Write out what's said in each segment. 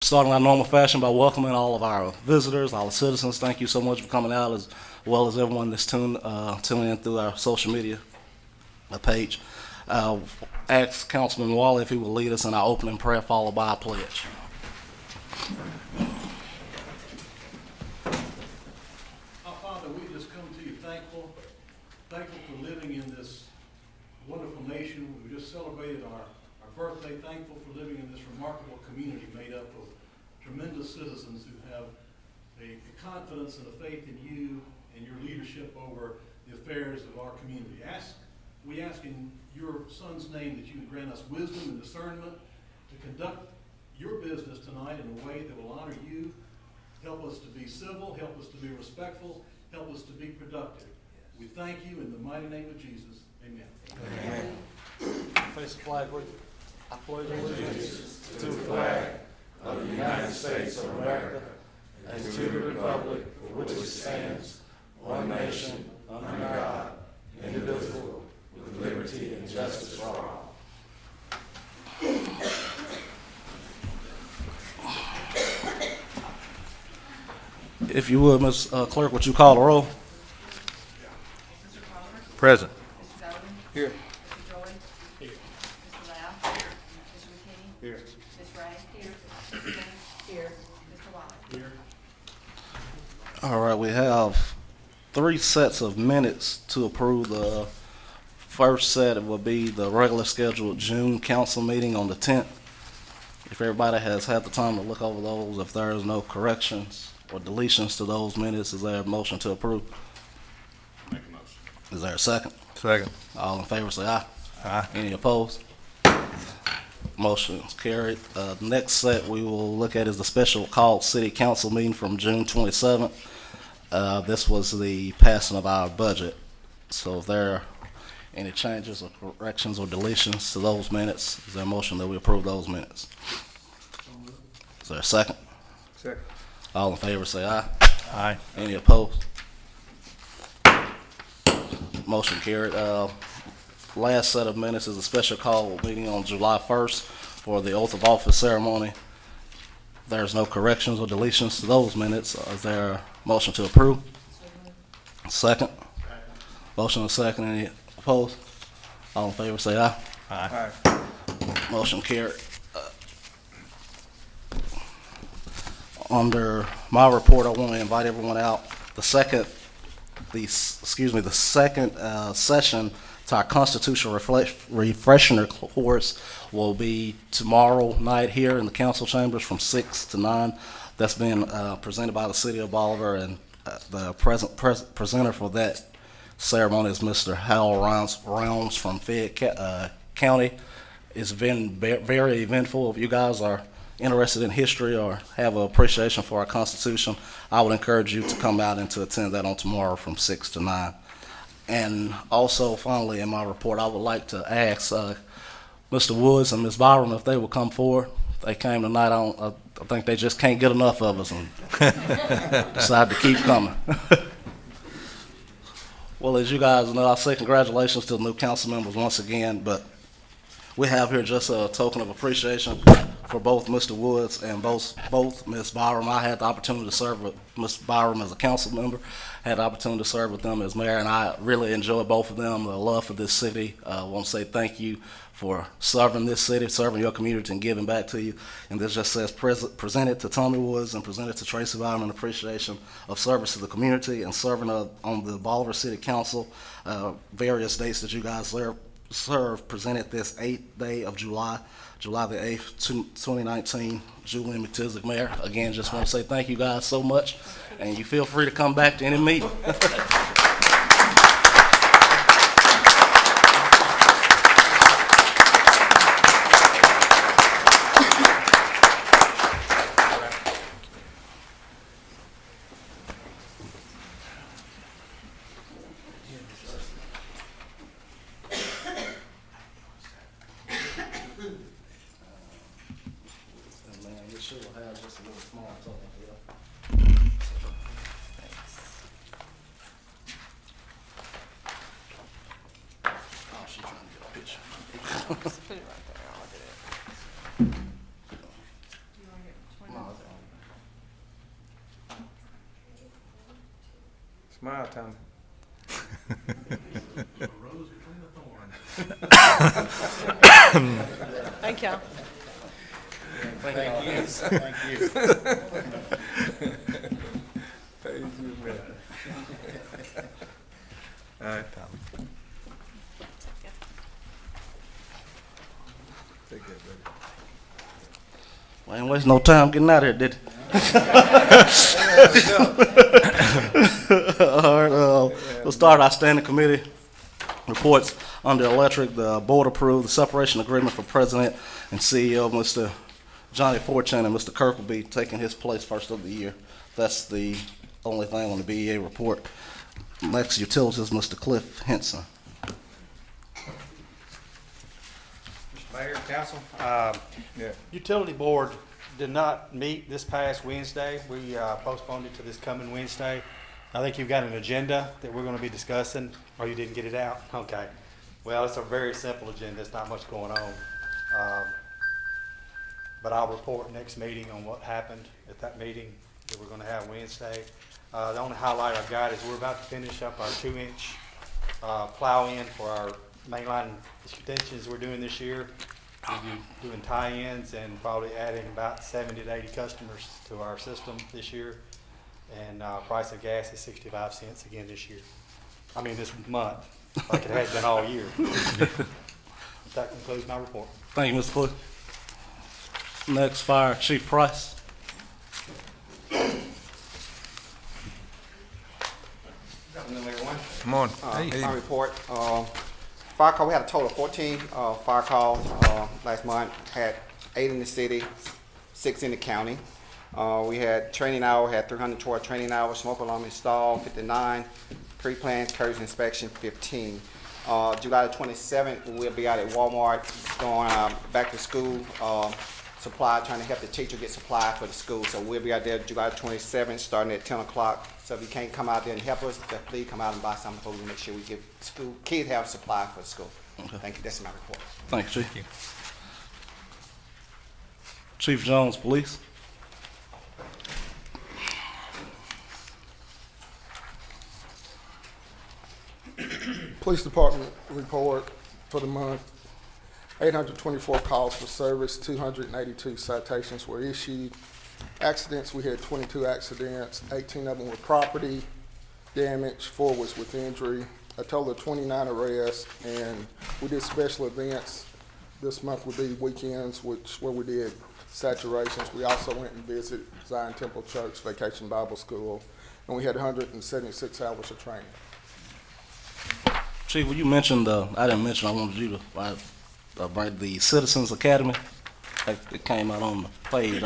starting our normal fashion by welcoming all of our visitors, all the citizens. Thank you so much for coming out, as well as everyone that's tuning in through our social media page. Ask Councilman Wally if he will lead us in our opening prayer, followed by our pledge. Our Father, we just come to you thankful for living in this wonderful nation. We just celebrated our birthday, thankful for living in this remarkable community made up of tremendous citizens who have a confidence and a faith in you and your leadership over the affairs of our community. We ask in your Son's name that you would grant us wisdom and discernment to conduct your business tonight in a way that will honor you. Help us to be civil, help us to be respectful, help us to be productive. We thank you in the mighty name of Jesus. Amen. Amen. Face the flag, please. I pledge allegiance to the flag of the United States of America and to the republic for which it stands, one nation, under God, indivisible, with liberty and justice for all. If you would, Ms. Clerk, would you call the roll? Present. Mr. Golden? Here. Mr. Joy? Here. Mr. Lau? Here. Mr. McKinney? Here. Ms. Ray? Here. Mr. James? Here. Mr. Wallace? Here. All right, we have 3 sets of minutes to approve. The first set will be the regular scheduled June council meeting on the 10th. If everybody has had the time to look over those, if there is no corrections or deletions to those minutes, is there a motion to approve? Make a motion. Is there a second? Second. All in favor say aye. Aye. Any opposed? Motion is carried. Next set we will look at is the special called city council meeting from June 27th. This was the passing of our budget. So if there are any changes or corrections or deletions to those minutes, is there a motion that we approve those minutes? Is there a second? Second. All in favor say aye. Aye. Any opposed? Motion carried. Last set of minutes is a special call meeting on July 1st for the oath of office ceremony. There's no corrections or deletions to those minutes. Is there a motion to approve? Second. Motion and second. Any opposed? All in favor say aye. Aye. Motion carried. Under my report, I want to invite everyone out. The second session to our constitutional refresher course will be tomorrow night here in the council chambers from 6 to 9. That's been presented by the city of Bolivar, and the presenter for that ceremony is Mr. Hal Rounds from Fayette County. It's been very eventful. If you guys are interested in history or have an appreciation for our Constitution, I would encourage you to come out and to attend that on tomorrow from 6 to 9. And also, finally, in my report, I would like to ask Mr. Woods and Ms. Byram if they will come forward. They came tonight. I think they just can't get enough of us and decided to keep coming. Well, as you guys know, I say congratulations to the new council members once again, but we have here just a token of appreciation for both Mr. Woods and both Ms. Byram. I had the opportunity to serve with Ms. Byram as a council member, had the opportunity to serve with them as mayor, and I really enjoyed both of them, the love for this city. I want to say thank you for serving this city, serving your community, and giving back to you. And this just says presented to Tommy Woods and presented to Tracy Byram in appreciation of service to the community and serving on the Bolivar City Council. Various dates that you guys serve presented this 8th day of July the 8th, 2019. Julian McTizick, Mayor. Again, just want to say thank you guys so much, and you feel free to come back to any meeting. Just put it right there. I'll look at it. You want to get 20? Smile, Tommy. A rose between the thorns. Thank y'all. Thank you. Thank you. Praise you, man. All right, Tommy. Take that, baby. I ain't wasting no time getting out of here, did it? All right, we'll start our standing committee reports under electric. The board approved the separation agreement for president and CEO, Mr. Johnny Fortune, and Mr. Kirk will be taking his place first of the year. That's the only thing on the BEA report. Next, utilities, Mr. Cliff Henson. Mr. Mayor, Council, Yeah. Utility Board did not meet this past Wednesday. We postponed it to this coming Wednesday. I think you've got an agenda that we're going to be discussing, or you didn't get it out? Okay. Well, it's a very simple agenda. There's not much going on. But I'll report next meeting on what happened at that meeting that we're going to have Wednesday. The only highlight I've got is we're about to finish up our 2-inch plow in for our mainline extensions we're doing this year. We'll be doing tie-ins and probably adding about 70 to 80 customers to our system this year. And price of gas is 65 cents again this year. I mean this month, like it has been all year. That concludes my report. Thank you, Mr. Cliff. Next, Fire Chief Price. Good afternoon, everyone. Come on. My report, fire call, we had a total of 14 fire calls last month. Had 8 in the city, 6 in the county. We had training hour, had 312 training hours, smoke alarm installed, 59, pre-planned courtesy inspection, 15. July the 27th, we'll be out at Walmart going back to school supply, trying to help the teacher get supply for the school. So we'll be out there July 27th, starting at 10 o'clock. So if you can't come out there and help us, then please come out and buy something for us to make sure we give school kids have supply for school. Okay. Thank you. That's my report. Thank you, Chief. Chief Jones, Police. Police Department report for the month, 824 calls for service, 282 citations were issued. Accidents, we had 22 accidents, 18 of them were property damage, 4 was with injury, a total of 29 arrests, and we did special events. This month would be weekends, where we did saturations. We also went and visited Zion Temple Church, Vacation Bible School, and we had 176 hours of training. Chief, well, you mentioned, I didn't mention, I wanted you to bring the Citizens Academy. It came out on the page.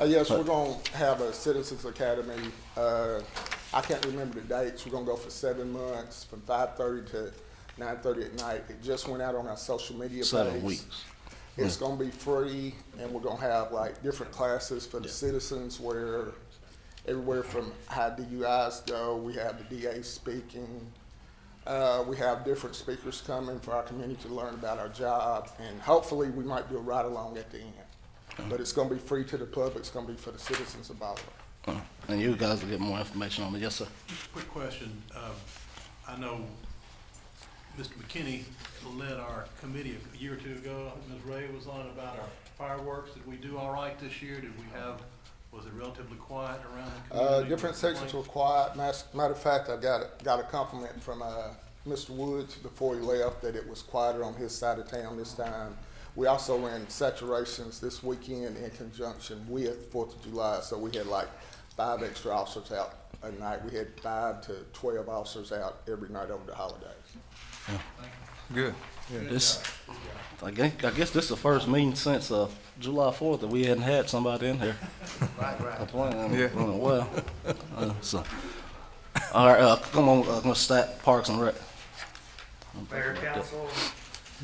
Yes, we're going to have a Citizens Academy. I can't remember the dates. We're going to go for 7 months from 5:30 to 9:30 at night. It just went out on our social media page. 7 weeks. It's going to be free, and we're going to have like different classes for the citizens, where everywhere from how DUIs go. We have the DA speaking. We have different speakers coming for our community to learn about our job, and hopefully we might do a ride-along at the end. But it's going to be free to the public. It's going to be for the citizens of Bolivar. And you guys will get more information on it. Yes, sir. Just a quick question. I know Mr. McKinney led our committee a year or two ago. Ms. Ray was on about our fireworks. Did we do all right this year? Was it relatively quiet around the community? Different sections were quiet. Matter of fact, I got a compliment from Mr. Woods before he left that it was quieter on his side of town this time. We also ran saturations this weekend in conjunction with 4th of July, so we had like 5 extra officers out at night. We had 5 to 12 officers out every night over the holidays. Good. I guess this is the first meeting since July 4th that we hadn't had somebody in here. Right. Yeah. Well, so. All right, come on, I'm going to start Parks and Rec. Mayor, Council.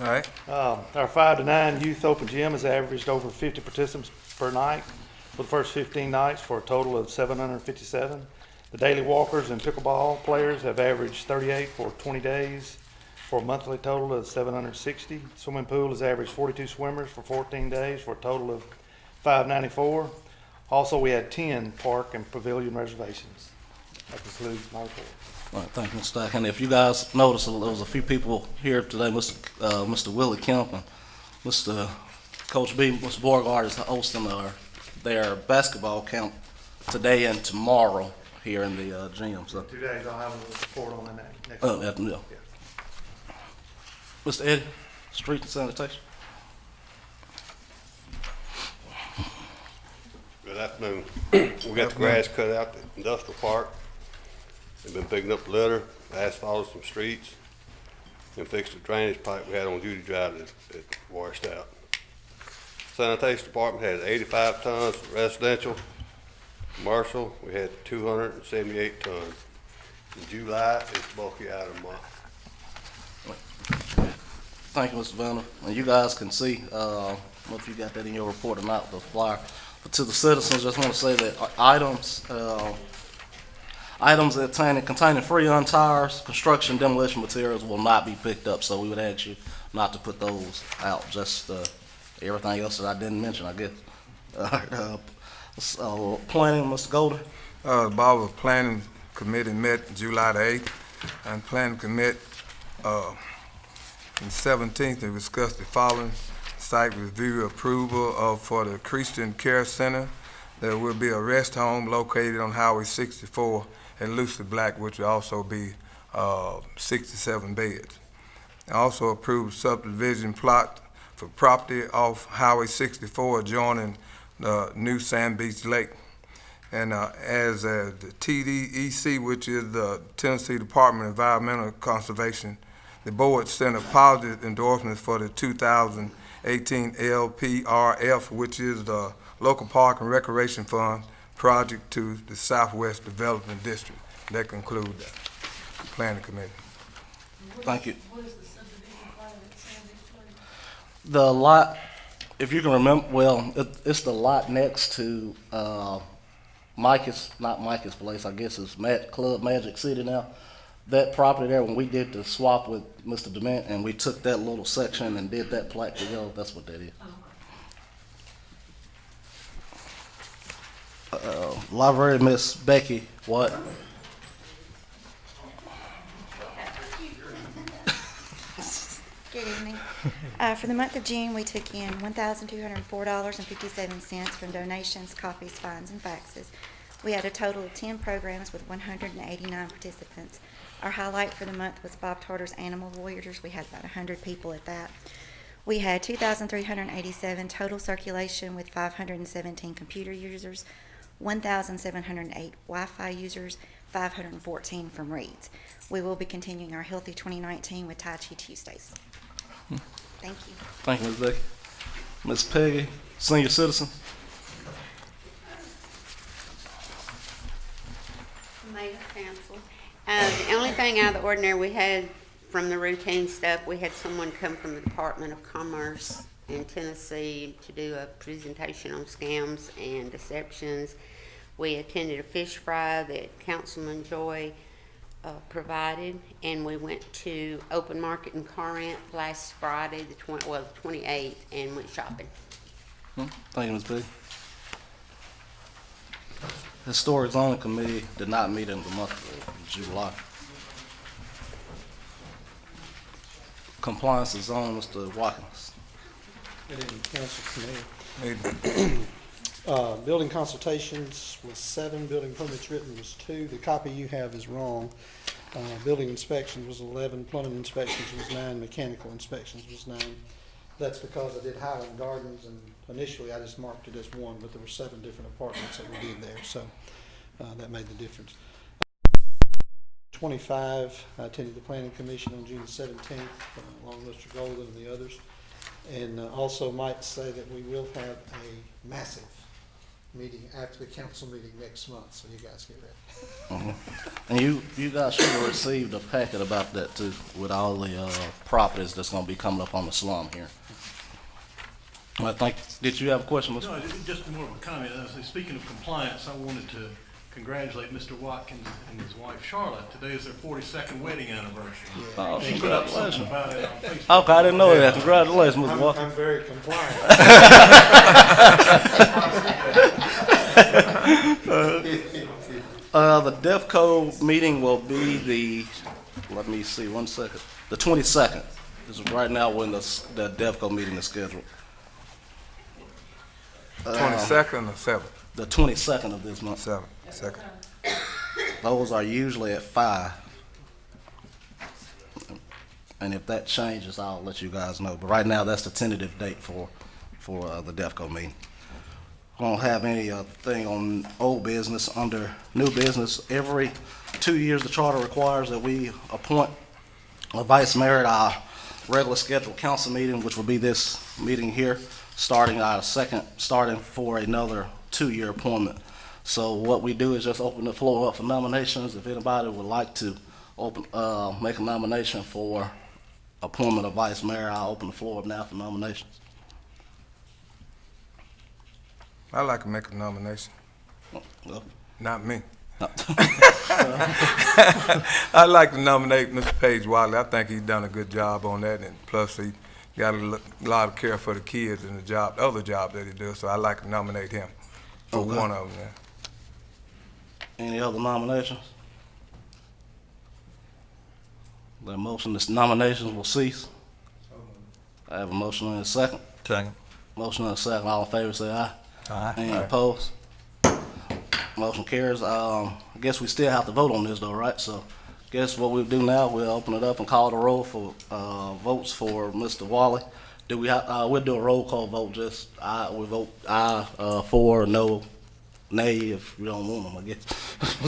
All right. Our 5 to 9 youth open gym has averaged over 50 participants per night for the first 15 nights for a total of 757. The daily walkers and pickleball players have averaged 38 for 20 days for a monthly total of 760. Swimming pool has averaged 42 swimmers for 14 days for a total of 594. Also, we had 10 park and pavilion reservations. That concludes my report. All right, thank you, Mr. Stack. And if you guys noticed, there was a few people here today, Mr. Willie Kemp and Mr. Coach B, Mr. Beauregard is hosting their basketball camp today and tomorrow here in the gym. So, 2 days, I'll have a report on that next yeah. Mr. Eddie, street and sanitation. Good afternoon. We got the grass cut out at the industrial park. They've been picking up litter, asphalt some streets, and fixed the drainage pipe we had on Judy Drive that washed out. Sanitation department had 85 tons residential. Commercial, we had 278 tons. In July, it's bulky item month. Thank you, Mr. Vanna. And you guys can see, if you got that in your report or not, the flyer. But to the citizens, just want to say that items containing Freon tires, construction, demolition materials will not be picked up. So we would ask you not to put those out. Just everything else that I didn't mention, I guess. So planning, Mr. Golden. The Bolivar Planning Committee met July the 8th, and Planning Committee on the 17th, they discussed the following: site review approval for the Christian Care Center. There will be a rest home located on Highway 64 at Lucy Black, which will also be 67 beds. Also approved subdivision plot for property off Highway 64 adjoining the new Sand Beach Lake. And as the TDEC, which is the Tennessee Department of Environmental Conservation, the board sent a positive endorsement for the 2018 LPRF, which is the Local Park and Recreation Fund project to the Southwest Development District. That concludes the Planning Committee. Thank you. The lot, if you can remember, well, it's the lot next to not Micah's place, I guess it's Club Magic City now. That property there, when we did the swap with Mr. Dement and we took that little section and did that plat together, that's what that is. Library, Miss Becky, what? Good evening. For the month of June, we took in $1,204.57 from donations, copies, fines, and faxes. We had a total of 10 programs with 189 participants. Our highlight for the month was Bob Tarter's Animal Warriors. We had about 100 people at that. We had 2,387 total circulation with 517 computer users, 1,708 Wi-Fi users, 514 from reads. We will be continuing our Healthy 2019 with Tai Chi Tuesdays. Thank you. Thank you, Ms. Becky. Ms. Peggy, senior citizen. Mayor, council. The only thing out of the ordinary we had from the routine stuff, we had someone come from the Department of Commerce in Tennessee to do a presentation on scams and deceptions. We attended a fish fry that Councilman Joy provided, and we went to open market in Corinth last Friday, the 28th, and went shopping. Thank you, Ms. Peggy. Historic Zoning Committee did not meet in the month of July. Compliance is on, Mr. Watkins. Good evening, Council Need- Committee. Building consultations was 7, building permits written was 2. The copy you have is wrong. Building inspections was 11, plumbing inspections was 9, mechanical inspections was 9. That's because I did Highland Gardens, and initially I just marked it as 1, but there were 7 different apartments that we did there, so that made the difference. 25, I attended the Planning Commission on June the 17th, along with Mr. Golden and the others. And also might say that we will have a massive meeting after the council meeting next month, so you guys get ready. And you guys should have received a packet about that too, with all the properties that's gonna be coming up on the slum here. I think, did you have a question, Mr.? No, just more of a comment. Speaking of compliance, I wanted to congratulate Mr. Watkins and his wife Charlotte. Today is their 42nd wedding anniversary. Oh, She put up something congratulations. about it on Facebook. Okay, I didn't know that. Congratulations, Mr. Watkins. I'm very compliant. The DEFCO meeting will be let me see, 1 second, the 22nd. This is right now when the DEFCO meeting is scheduled. 22nd or 7th? The 22nd of this month. 7th, second. Those are usually at 5. And if that changes, I'll let you guys know. But right now, that's the tentative date for the DEFCO meeting. We don't have anything on old business. Under new business, every 2 years, the charter requires that we appoint a vice mayor at our regular scheduled council meeting, which will be this meeting here, starting for another 2-year appointment. So what we do is just open the floor up for nominations. If anybody would like to make a nomination for appointment of vice mayor, I'll open the floor up now for nominations. I'd like to make a nomination. Well, Not me. I'd like to nominate Mr. Page Wiley. I think he's done a good job on that, and plus he got a lot of care for the kids and the other job that he does, so I'd like to nominate him for Okay. one of them. Yeah. Any other nominations? The nominations will cease. I have a motion and a second. Second. Motion and a second. All in favor, say aye. Aye. Any opposed? Motion carries. I guess we still have to vote on this though, right? So guess what we'll do now, we'll open it up and call the roll for votes for Mr. Wally. Do we have, we'll do a roll call vote, just we vote aye, for, no, nay, if you don't want them, I guess.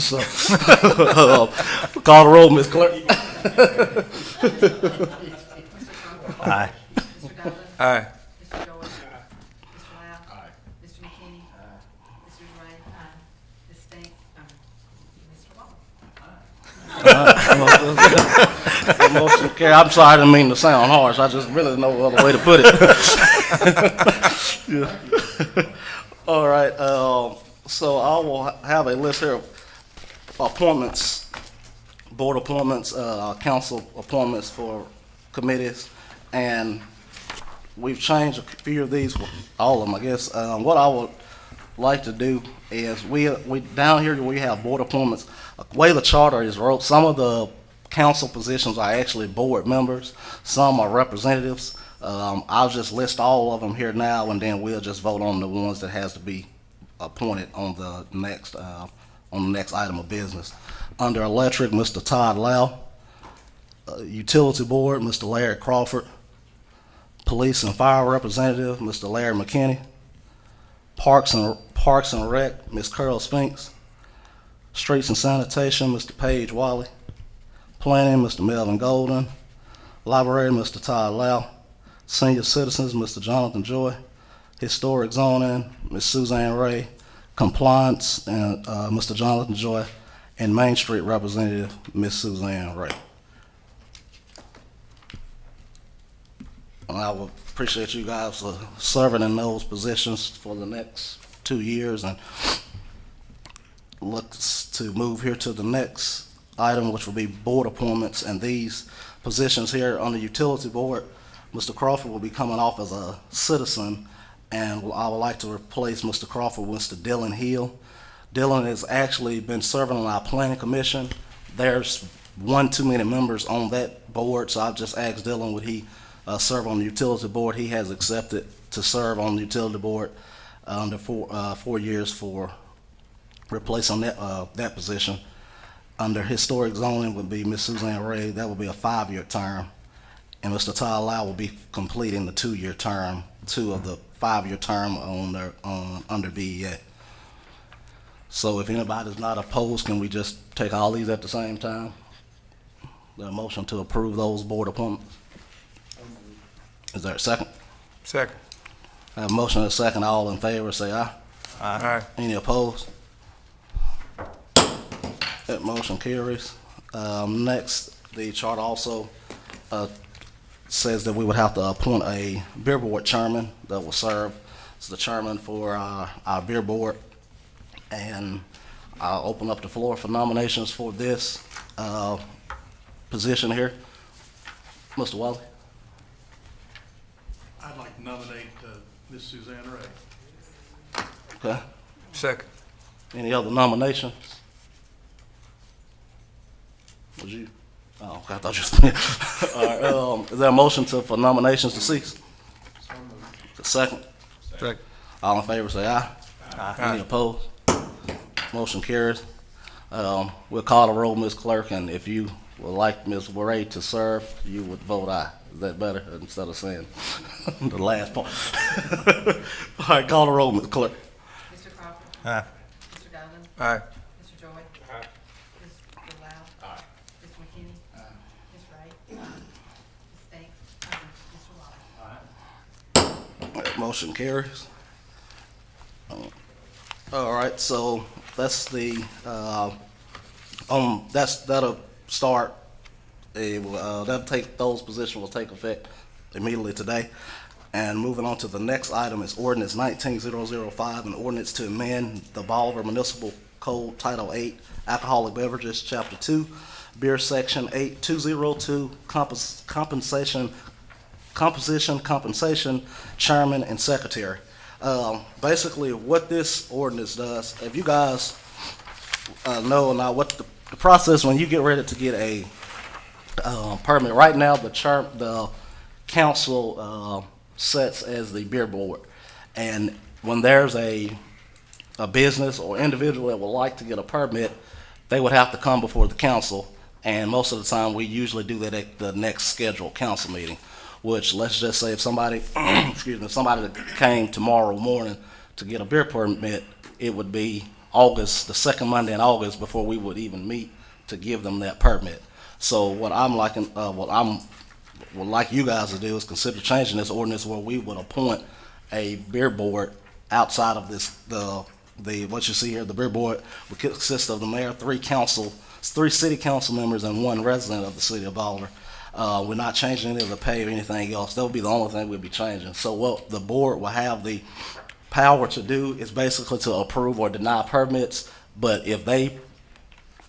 So, call the roll, Ms. Clerk. Aye. Mr. Dolan? Aye. Mr. George? Mr. Lau? Aye. Mr. McKinney? Aye. Mr. Ray? Aye. Ms. Spinks? Mr. Waller? Motion carry. I'm sorry, I didn't mean to sound harsh. I just really know no other way to put it. Yeah. All right. So I will have a list here of appointments, board appointments, council appointments for committees, and we've changed a few of these, all of them, I guess. What I would like to do is we down here we have board appointments. The way the charter is wrote, some of the council positions are actually board members, some are representatives. I'll just list all of them here now, and then we'll just vote on the ones that has to be appointed on the next item of business. Under electric, Mr. Todd Lau. Utility board, Mr. Larry Crawford. Police and fire representative, Mr. Larry McKinney. Parks and Rec, Ms. Carol Spinks. Streets and Sanitation, Mr. Page Wiley. Planning, Mr. Melvin Golden. Library, Mr. Todd Lau. Senior Citizens, Mr. Jonathan Joy. Historic Zoning, Ms. Suzanne Ray. Compliance, and Mr. Jonathan Joy. And Main Street Representative, Ms. Suzanne Ray. And I would appreciate you guys serving in those positions for the next 2 years, and looks to move here to the next item, which will be board appointments. And these positions here on the utility board, Mr. Crawford will be coming off as a citizen, and I would like to replace Mr. Crawford with Mr. Dylan Hill. Dylan has actually been serving on our planning commission. There's one too many members on that board, so I've just asked Dylan would he serve on the utility board. He has accepted to serve on the utility board under 4 years for replacing that position. Under historic zoning would be Ms. Suzanne Ray. That will be a 5-year term. And Mr. Todd Lau will be completing the 2-year term, 2 of the 5-year term under BEA. So if anybody's not opposed, can we just take all these at the same time? The motion to approve those board appointments. Is there a second? Second. I have a motion and a second. All in favor, say aye. Aye. Any opposed? That motion carries. Next, the charter also says that we would have to appoint a beer board chairman that will serve as the chairman for our beer board. And I'll open up the floor for nominations for this position here. Mr. Wiley? I'd like to nominate Ms. Suzanne Ray. Okay. Second. Any other nominations? Was you? Oh, okay, I thought you was. All right, is there a motion for nominations to cease? Second? Second. All in favor, say aye. Any opposed? Motion carries. We'll call the roll, Ms. Clerk, and if you would like Ms. Ray to serve, you would vote aye. Is that better, instead of saying the last part? All right, call the roll, Ms. Clerk. Mr. Crawford. Aye. Mr. Dolan. Aye. Mr. Joy. Mr. Lau. Mr. McKinney. Ms. Ray. Ms. Stanks. Mr. Waller. Motion carries. All right, so that's that'll start, those positions will take effect immediately today. And moving on to the next item is ordinance 19005, an ordinance to amend the Bolivar Municipal Code Title 8, Alcoholic Beverages, Chapter 2, Beer Section 8202, Compensation, Chairman, and Secretary. Basically, what this ordinance does, if you guys know now what the process when you get ready to get a permit, right now the council sets as the beer board, and when there's a business or individual that would like to get a permit, they would have to come before the council, and most of the time we usually do that at the next scheduled council meeting. Which, let's just say if somebody, excuse me, if somebody that came tomorrow morning to get a beer permit, it would be August, the second Monday in August before we would even meet to give them that permit. So what would like you guys to do is consider changing this ordinance where we would appoint a beer board outside of this, what you see here, the beer board would consist of the mayor, three city council members, and one resident of the city of Bolivar. We're not changing any of the pay or anything else. That would be the only thing we'd be changing. So what the board will have the power to do is basically to approve or deny permits, but if they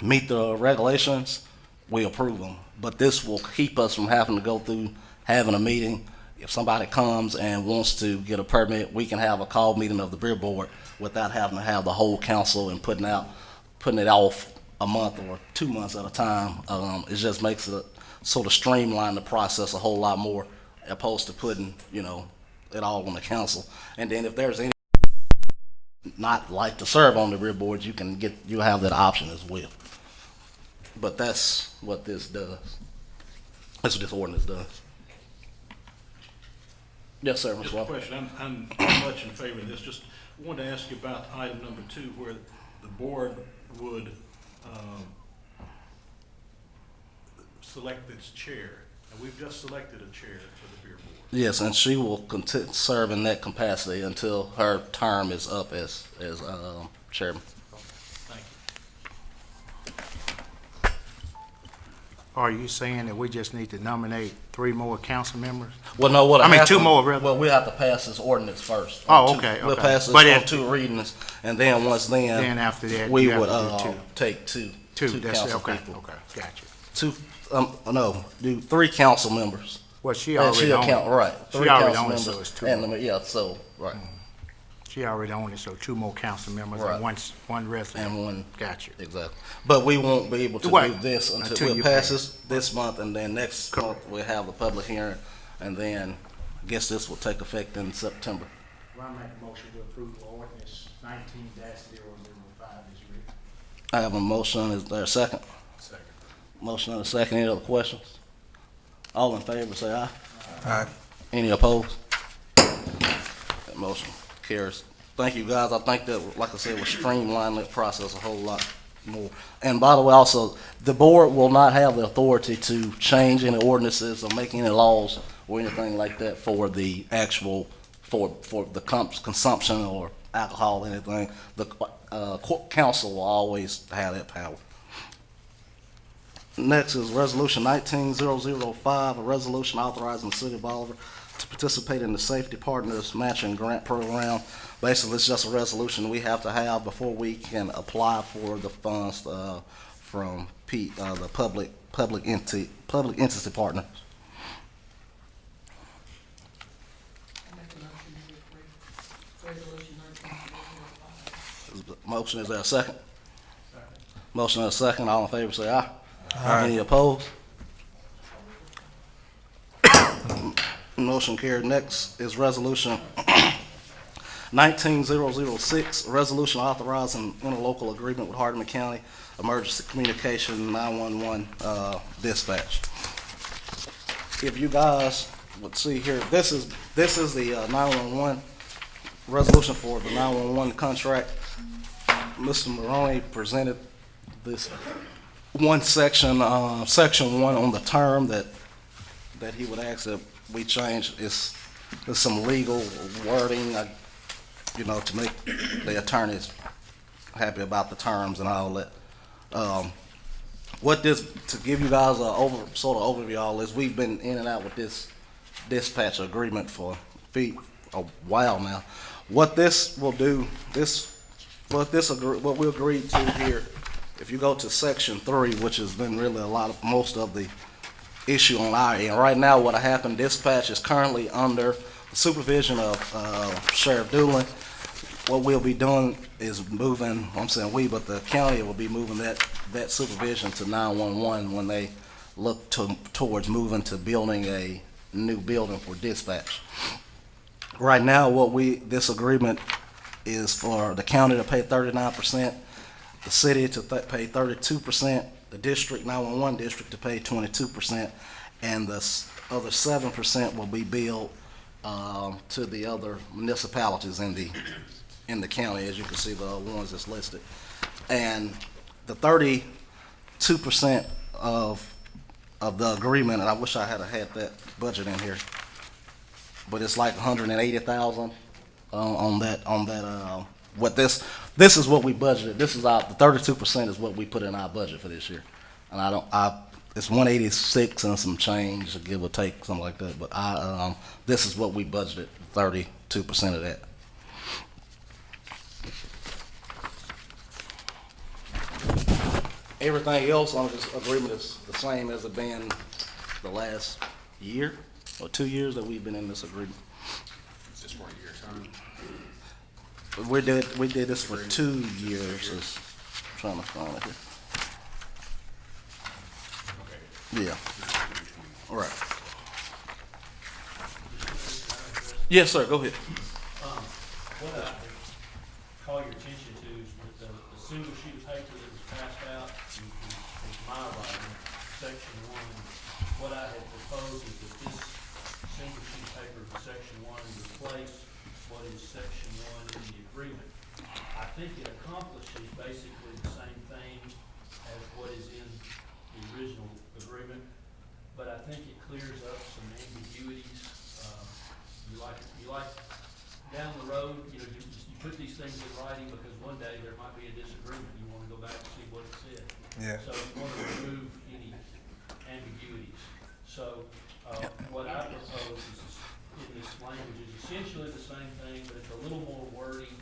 meet the regulations, we approve them. But this will keep us from having to go through having a meeting. If somebody comes and wants to get a permit, we can have a call meeting of the beer board without having to have the whole council and putting it off a month or 2 months at a time. It just makes it sort of streamline the process a whole lot more, opposed to putting, it all on the council. And then if there's any not like to serve on the beer board, you'll have that option as well. But that's what this does. That's what this ordinance does. Yes, sir, Mr. Just a Walker. question, I'm much in favor of this. Just wanted to ask you about item number 2, where the board would select its chair. And we've just selected a chair for the beer board. Yes, and she will serve in that capacity until her term is up as chairman. Thank you. Are you saying that we just need to nominate 3 more council members? Well, no, what I mean, happens- 2 more, rather. Well, we have to pass this ordinance first. Oh, okay, We'll okay. pass this But on if- 2 readings, and then Then after that, we you have would to do 2. take two That's council okay. people. Okay, gotcha. Do 3 council members. Well, she And already she'll on count, it. right. She 3 already council on it, so members it's 2 and more. yeah, so right, She already on it, so 2 more council members Right. and one resident. and one. Gotcha. Exactly. But we won't be able to Right. do this until Until we'll you pass pass. this month, and then next month we'll have the public hearing, and then I guess this will take effect in September. Well, I make a motion to approve ordinance 19-005 is written. I have a motion. Is there a second? Second. Motion and a second. Any other questions? All in favor, say aye. Aye. Any opposed? That motion carries. Thank you, guys. I think that, like I said, will streamline that process a whole lot more. And by the way, also, the board will not have the authority to change any ordinances or make any laws or anything like that for the actual, for the consumption or alcohol or anything. The council will always have that power. Next is Resolution 19-005, a resolution authorizing the City of Bolivar to participate in the Safety Partners Matching Grant Program. Basically, it's just a resolution we have to have before we can apply for the funds from the public entity partners. I make a motion to approve resolution 19-005. Motion, is there a second? Motion and a second. All in favor, say aye. Any opposed? Motion carried. Next is resolution 19006, resolution authorizing interlocal agreement with Hardeman County Emergency Communication 911 dispatch. If you guys would see here, this is the 911 resolution for the 911 contract. Mr. Maroney presented this one section, section 1 on the term that he would ask that we change. There's some legal wording, to make the attorneys happy about the terms and all that. To give you guys a sort of overview, all this, we've been in and out with this dispatch agreement for a while now. What this will do, what we agreed to here, if you go to section 3, which has been really most of the issue on our end. Right now, what happened, dispatch is currently under the supervision of Sheriff Doolin. What we'll be doing is moving, I'm saying we, but the county will be moving that supervision to 911 when they look towards moving to building a new building for dispatch. Right now, this agreement is for the county to pay 39%, the city to pay 32%, the district, 911 district, to pay 22%, and the other 7% will be billed to the other municipalities in the county, as you can see, the ones that's listed. And the 32% of the agreement, and I wish I had that budget in here, but it's like 180,000 on that. This is what we budgeted. The 32% is what we put in our budget for this year, and it's 186 and some change, give or take, something like that. But this is what we budgeted, 32% of that. Everything else on this agreement is the same as it been the last year or 2 years that we've been in this agreement. Is this for a year term? We did this for 2 years. I'm trying to find it here. Okay. Yeah. All right. Yes, sir. Go ahead. What I call your attention to is that the single sheet of paper that was passed out is my writing, section 1. What I had proposed is that this single sheet of paper for section 1 replace what is section 1 in the agreement. I think it accomplishes basically the same thing as what is in the original agreement, but I think it clears up some ambiguities. You like down the road, you put these things in writing because one day there might be a disagreement. You want to go back and see what it said. Yeah. So you want to remove any ambiguities. So what I propose in this language is essentially the same thing, but it's a little more wording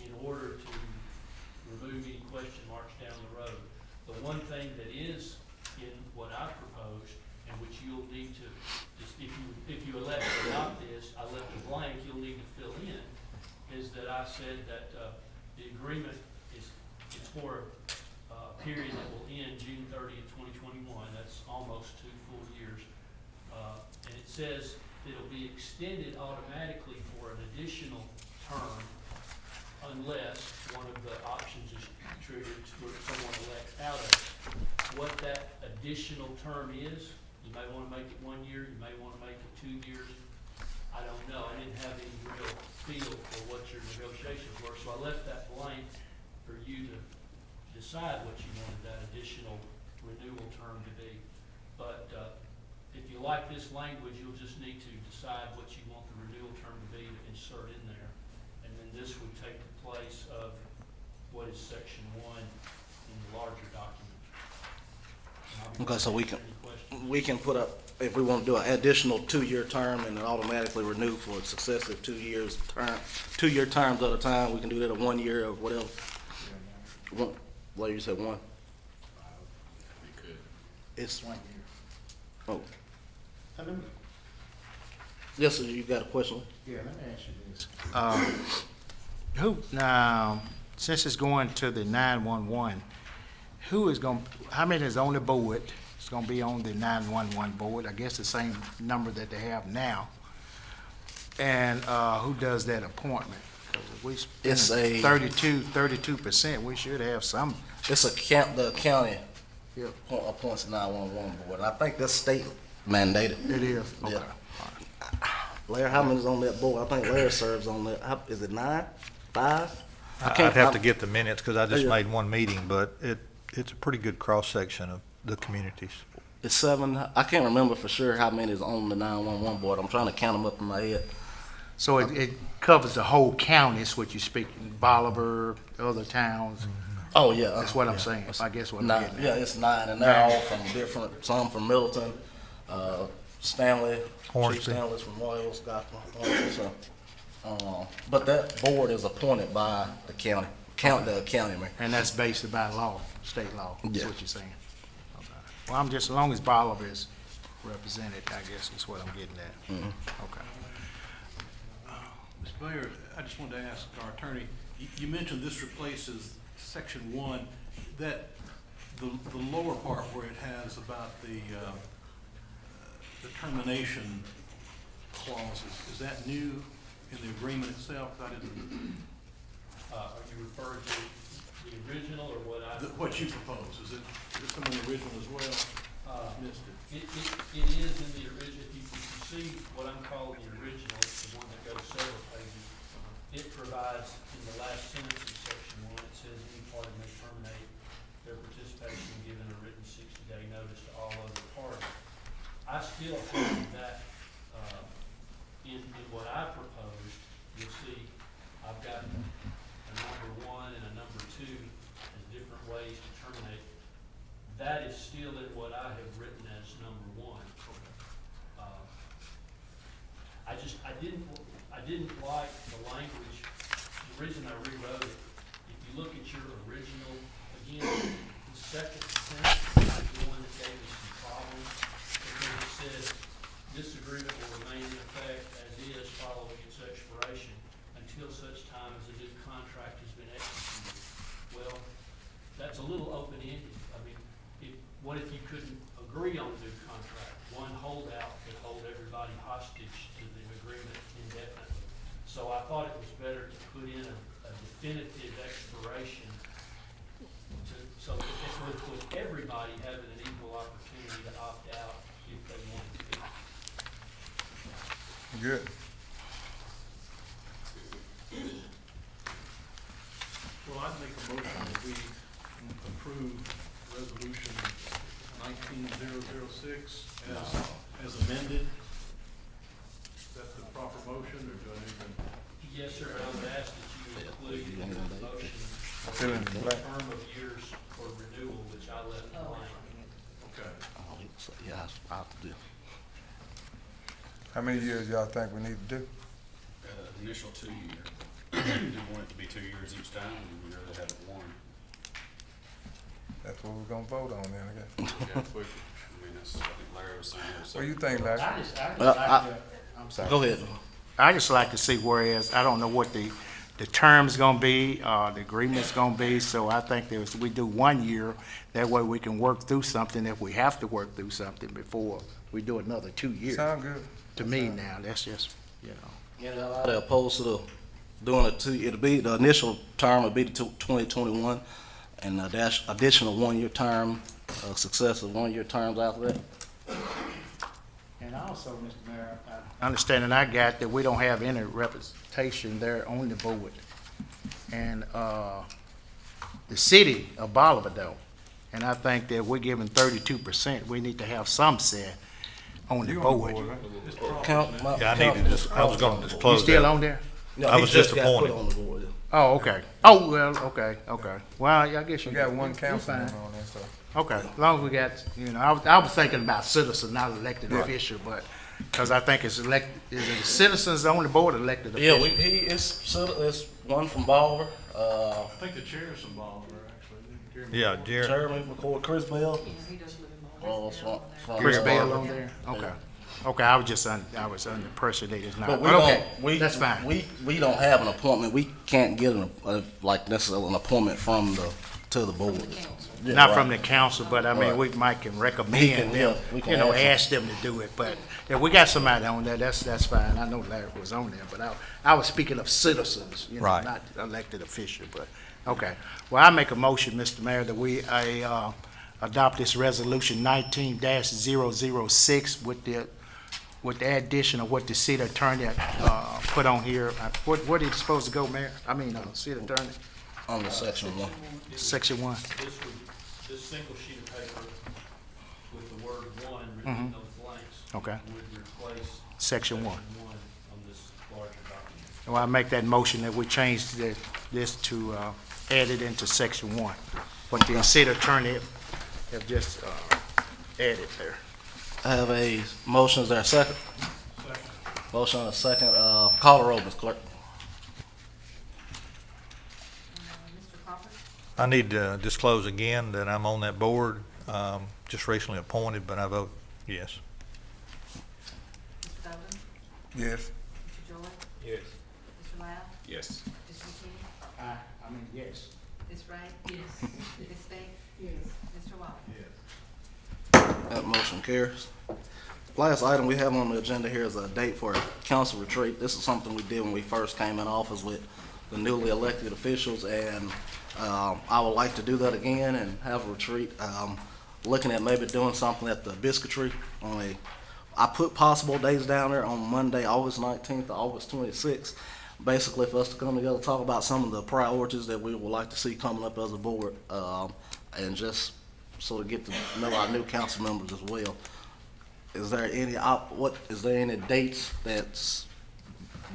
in order to remove any question marks down the road. The one thing that is in what I proposed, and which you'll need to, if you elect to adopt this, I left a blank you'll need to fill in, is that I said that the agreement is for a period that will end June 30th, 2021. That's almost 2 full years. And it says it'll be extended automatically for an additional term unless one of the options is triggered where someone elects out of it. What that additional term is, you may want to make it 1 year, you may want to make it 2 years. I don't know. I didn't have any real feel for what your negotiations were, so I left that blank for you to decide what you wanted that additional renewal term to be. But if you like this language, you'll just need to decide what you want the renewal term to be to insert in there. And then this would take the place of what is section 1 in the larger document. Okay, so we can put up, if we want to do an additional 2-year term and then automatically renew for successive 2 years term, 2-year terms at a time, we can do that at 1 year or whatever. What you said, 1? We could. It's 1 year. Oh, Let me, yes, sir. You got a question? yeah, let me ask you this. Now, since it's going to the 911, who is going, how many is on the board? It's going to be on the 911 board, I guess the same number that they have now. And who does that appointment? 'Cause if we It's spend a- 32%, we should have some. It's the county Yeah. appoints the 911 board. I think that's state mandated. It is, Yeah. okay. Larry, how many's on that board? I think Larry serves on that. Is it 9? 5? I'd have to get the minutes because I just Yeah. made one meeting, but it's a pretty good cross-section of the communities. It's 7. I can't remember for sure how many is on the 911 board. I'm trying to count them up in my head. So it covers the whole county, is what you're speaking, Bolivar, other towns. Oh, yeah. That's what I'm saying, I guess what I'm 9. getting Yeah, at. it's 9, and they're all from different, some from Middleton, Stanley, Chief Hornsby. Stanley's from Royals, Gospel, Hornsby, so. But that board is appointed by the county, the county mayor. And that's based by law, state law, is Yeah. what you're saying. Okay. Well, I'm just, as long as Bolivar is represented, I guess is what I'm getting at. Mhm. Okay. Mr. Mayor, I just wanted to ask our attorney, you mentioned this replaces section 1, that the lower part where it has about the termination clauses, is that new in the agreement itself? I didn't, Are you referring to the original or what I? what you propose, is it some in the original as well? Missed it. It is in the original, if you see what I'm calling the original, it's the one that goes several pages. It provides, in the last sentence of section 1, it says any party may terminate their participation given a written 60-day notice to all other parties. I still have that, in what I proposed, you'll see, I've got a number 1 and a number 2 as different ways to terminate. That is still in what I have written as number 1. I didn't like the language. The reason I rewrote it, if you look at your original, again, the second sentence is the one that gave me some problems. Because it says, this agreement will remain in effect as is following its expiration until such time as a new contract has been executed. Well, that's a little open-ended. I mean, what if you couldn't agree on a new contract? One holdout could hold everybody hostage to the agreement indefinitely. So I thought it was better to put in a definitive expiration so that with everybody having an equal opportunity to opt out if they wanted to. Good. Well, I'd make a motion that we approve resolution 19006 as amended. Is that the proper motion, or do I need to? Yes, sir, I would ask that you include in the motion Fill in the the blank. term of years for renewal, which I left blank. Okay. Yeah, I'll have to do. How many years y'all think we need to do? Initial 2 year. Didn't want it to be 2 years each time, and we rather have it 1. That's what we're gonna vote on then, I guess. Yeah, quick. I mean, that's, I think Larry was saying. What do you think, Larry? I just like to, I'm sorry. Go ahead. I just like to see whereas, I don't know what the term's gonna be, the agreement's gonna be, so I think we do 1 year, that way we can work through something if we have to work through something before we do another 2 years. Sound good? To me now, that's just, you know. Yeah, they're opposed to doing it'll be, the initial term will be to 2021, and the additional 1 year term, successive 1 year terms after that. And also, Mr. Mayor, understanding I got that we don't have any representation there on the board. And, the city of Bolivar though, and I think that we're giving 32%, we need to have some say on the You on the board. board, right? Yeah, I was gonna You disclose still that. on there? No, I he was just got put appointed. on the board, yeah. Oh, okay. Oh, well, okay. Well, I guess you. We got one you're councilman fine. on there, so. Okay, as long as we got, you know, I was thinking about citizens, not elected official, but, because I think it's is it citizens on the board or elected Yeah, official? it's one from Bolivar, I think the chair is from Bolivar, actually. Yeah, Jerry. Jeremy McCord, Chris Bell. He does live in Bolivar. From Chris Bell Bolivar. on there? Okay. Okay, I was under the pressure that it's not, But but okay, that's fine. We don't have an appointment. We can't get like necessarily an appointment from the to the board. Yeah, Not right. from the council, but I mean, Right. we might can He recommend can, them, yeah, we can you know, ask him. ask them to do it, but if we got somebody on there, that's fine. I know Larry was on there, but I was speaking of citizens, you know, Right. not elected official, but, okay. Well, I make a motion, Mr. Mayor, that we, adopt this resolution 19-006 with the addition of what the city attorney, put on here. What is it supposed to go, Mayor? I mean, city attorney, On the section 1. section 1. This single sheet of paper with the word one written in those blanks. Okay. Would replace. Section 1. On this larger document. Well, I make that motion that we change this to add it into section 1. What the city attorney have just added there. I have a motion, is there a second? Second. Motion and a second, call the roll, Ms. Clerk. Mr. Crawford? I need to disclose again that I'm on that board, just recently appointed, but I vote yes. Mr. Golden? Yes. Mr. Joy? Yes. Mr. Lau? Yes. Mr. McKinney? I mean, yes. Ms. Wright? Yes. Ms. Spinks? Yes. Mr. Waller? That motion carries. Last item we have on the agenda here is a date for a council retreat. This is something we did when we first came in office with the newly elected officials, and I would like to do that again and have a retreat. Looking at maybe doing something at the biscuitry I put possible days down there on Monday, August 19th to August 26th, basically for us to come together, talk about some of the priorities that we would like to see coming up as a board, and just sort of get to know our new council members as well. Is there any dates that's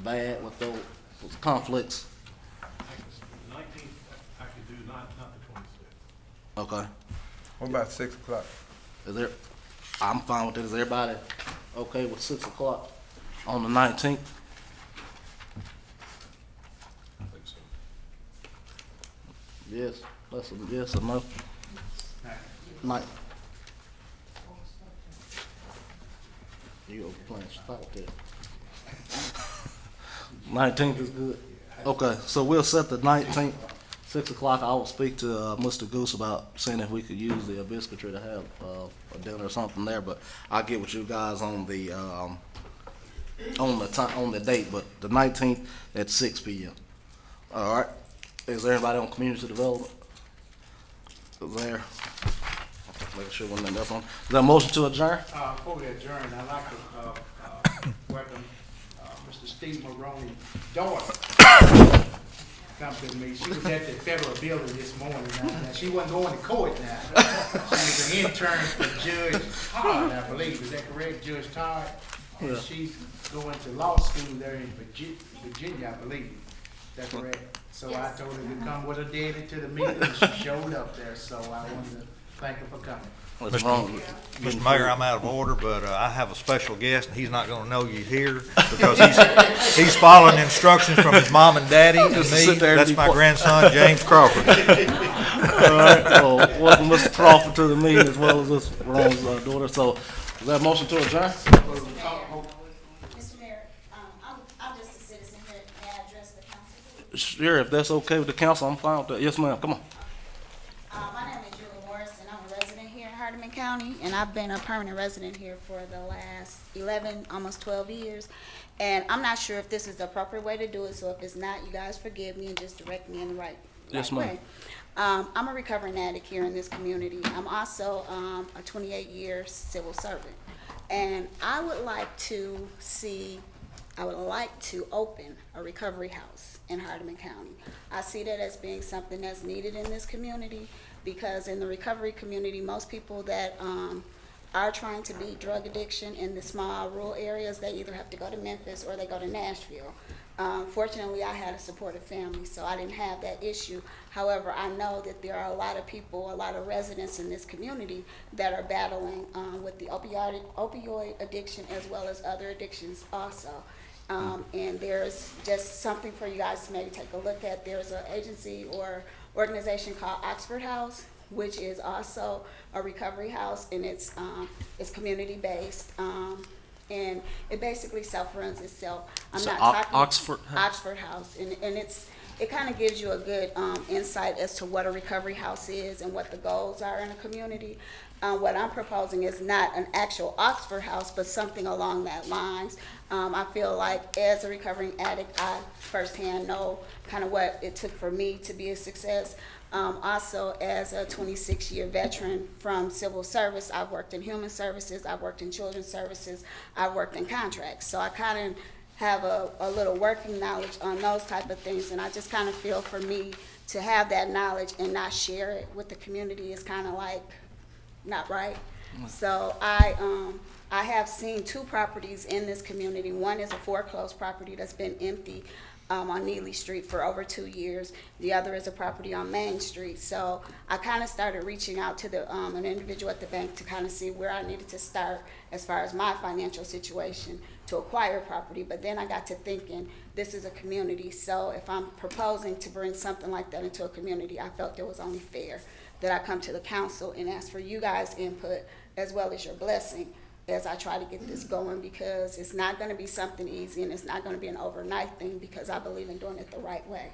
bad with those conflicts? The 19th, I could do, not the 26th. Okay. What about 6 o'clock? I'm fine with it. Is everybody okay with 6 o'clock on the 19th? I think so. Yes, that's a yes or no? Night. You over playing stop there. 19th is good. Okay, so we'll set the 19th, 6 o'clock. I will speak to Mr. Goose about seeing if we could use the biscuitry to have a dinner or something there. But I'll get with you guys on the date. But the 19th at 6 p.m. All right. Is there anybody on community development? Is there? Making sure one else on. Is there a motion to adjourn? Before we adjourn, I'd like to welcome Mr. Steve Maroney's daughter. Come to me. She was at the federal building this morning. Now, she wasn't going to court now. She was an intern for Judge Todd, I believe. Is that correct, Judge Todd? Yeah. She's going to law school there in Virginia, I believe. Is that correct? So I told her to come with her daddy to the meeting, and she showed up there. So I wanted to thank her for coming. What's wrong? Mr. Mayor, I'm out of order, but I have a special guest, and he's not gonna know you're here because he's following instructions from his mom and daddy and Just me. sit there and That's be my quiet. grandson, James Crawford. All right. Well, welcome Mr. Crawford to the meeting as well as this Ron's daughter. So, is there a motion to adjourn? Mr. Mayor, I'm just a citizen here. May I address the council? Sure, if that's okay with the council, I'm fine with that. Yes, ma'am. Come on. My name is Julie Morris, and I'm a resident here in Hardeman County, and I've been a permanent resident here for the last 11, almost 12 years. And I'm not sure if this is the appropriate way to do it, so if it's not, you guys forgive me and just direct me in the right Yes, ma'am. way. I'm a recovering addict here in this community. I'm also a 28-year civil servant. And I would like to open a recovery house in Hardeman County. I see that as being something that's needed in this community, because in the recovery community, most people that are trying to beat drug addiction in the small rural areas, they either have to go to Memphis or they go to Nashville. Fortunately, I had a supportive family, so I didn't have that issue. However, I know that there are a lot of people, a lot of residents in this community that are battling with the opioid addiction as well as other addictions also. And there's just something for you guys to maybe take a look at. There's an agency or organization called Oxford House, which is also a recovery house, and it's community-based. And it basically self-runs itself. I'm So not talking Oxford House? Oxford House, and it kind of gives you a good insight as to what a recovery house is and what the goals are in a community. What I'm proposing is not an actual Oxford house, but something along that lines. I feel like as a recovering addict, I firsthand know kind of what it took for me to be a success. Also, as a 26-year veteran from civil service, I've worked in human services, I've worked in children's services, I've worked in contracts. So I kind of have a little working knowledge on those type of things, and I just kind of feel for me to have that knowledge and not share it with the community is kind of like not right. So I have seen 2 properties in this community. One is a foreclosed property that's been empty on Neely Street for over 2 years. The other is a property on Main Street. So I kind of started reaching out to the an individual at the bank to kind of see where I needed to start as far as my financial situation to acquire property. But then I got to thinking, this is a community, so if I'm proposing to bring something like that into a community, I felt it was only fair that I come to the council and ask for you guys' input as well as your blessing as I try to get this going, because it's not going to be something easy and it's not going to be an overnight thing, because I believe in doing it the right way.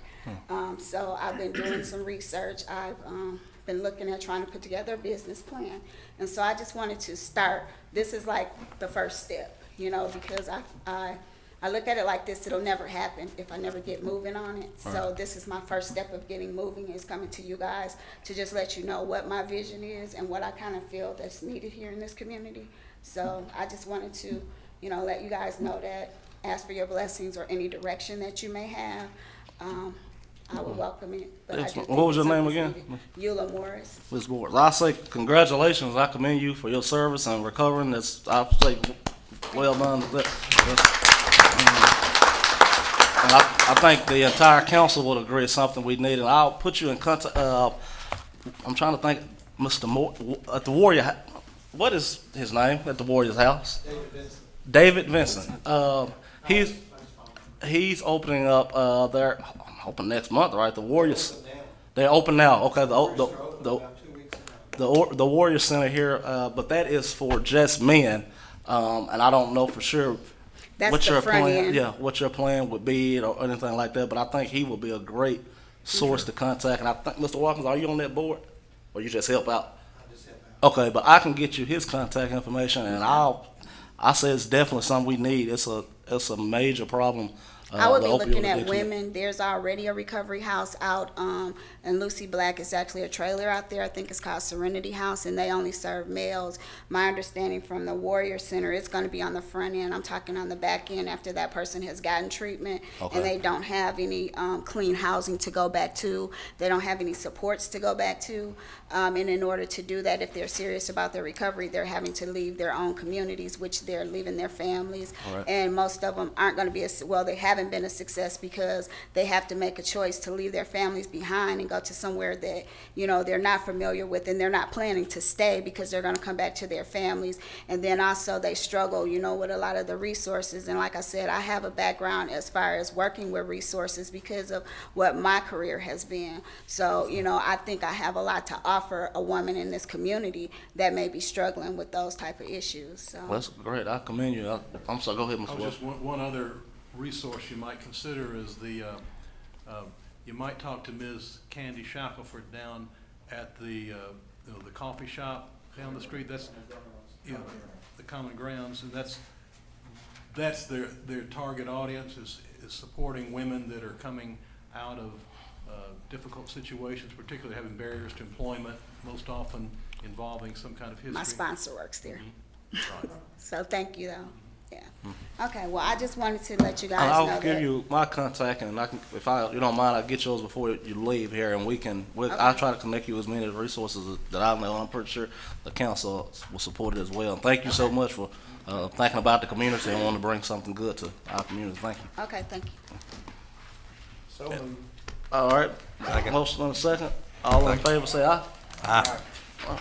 So I've been doing some research. I've been looking at trying to put together a business plan. And so I just wanted to start. This is like the first step, you know, because I look at it like this: it'll never happen if I never get moving on it. Right. So this is my first step of getting moving, is coming to you guys to just let you know what my vision is and what I kind of feel that's needed here in this community. So I just wanted to, you know, let you guys know that, ask for your blessings or any direction that you may have. I would welcome it. But what was your name again? Eula Morris. Ms. Morris. I say congratulations. I commend you for your service and recovering. I say well done. And I think the entire council would agree it's something we need, and I'll put you in contact. I'm trying to think, Mr. Moore at the Warrior. What is his name at the Warrior's house? David Vincent. He's opening up there. I'm hoping next month, right? The Warriors. They're open now. Okay. The Warrior Center here, but that is for just men, and I don't know for sure. That's what the your front plan? end. Yeah, what your plan would be or anything like that. But I think he will be a great source to contact. And I think, Mr. Watkins, are you on that board, or you just help out? I just help out. Okay, but I can get you his contact information, and I say it's definitely something we need. It's a major problem. I would the be opioid looking at addiction. women. There's already a recovery house out, and Lucy Black is actually a trailer out there. I think it's called Serenity House, and they only serve males. My understanding from the Warrior Center, it's going to be on the front end. I'm talking on the back end after that person has gotten treatment, Okay. and they don't have any clean housing to go back to. They don't have any supports to go back to. And in order to do that, if they're serious about their recovery, they're having to leave their own communities, which they're leaving their families. All right. And most of them aren't going to be, well, they haven't been a success because they have to make a choice to leave their families behind and go to somewhere that, you know, they're not familiar with, and they're not planning to stay because they're going to come back to their families. And then also they struggle, you know, with a lot of the resources. And like I said, I have a background as far as working with resources because of what my career has been. So, you know, I think I have a lot to offer a woman in this community that may be struggling with those type of issues. So That's great. I commend you. I'm sorry. Go ahead, Mr. Just one other resource you might consider is you might talk to Ms. Candy Shackelford down at the coffee shop down the street. That's the Common Grounds, and that's their target audience is supporting women that are coming out of difficult situations, particularly having barriers to employment, most often involving some kind of history. my sponsor works there. Right. So thank you, though. Yeah. Okay, well, I just wanted to let you guys know I'll that. give you my contact, and I can, if you don't mind, I'll get yours before you leave here, and I'll try to connect you with as many resources that I know. I'm pretty sure the council will support it as well. And thank you so much for thinking about the community and wanting to bring something good to our community. Thank you. Okay, thank you. So moved. All right. Motion on the second. All in favor, say aye. Aye. Aye.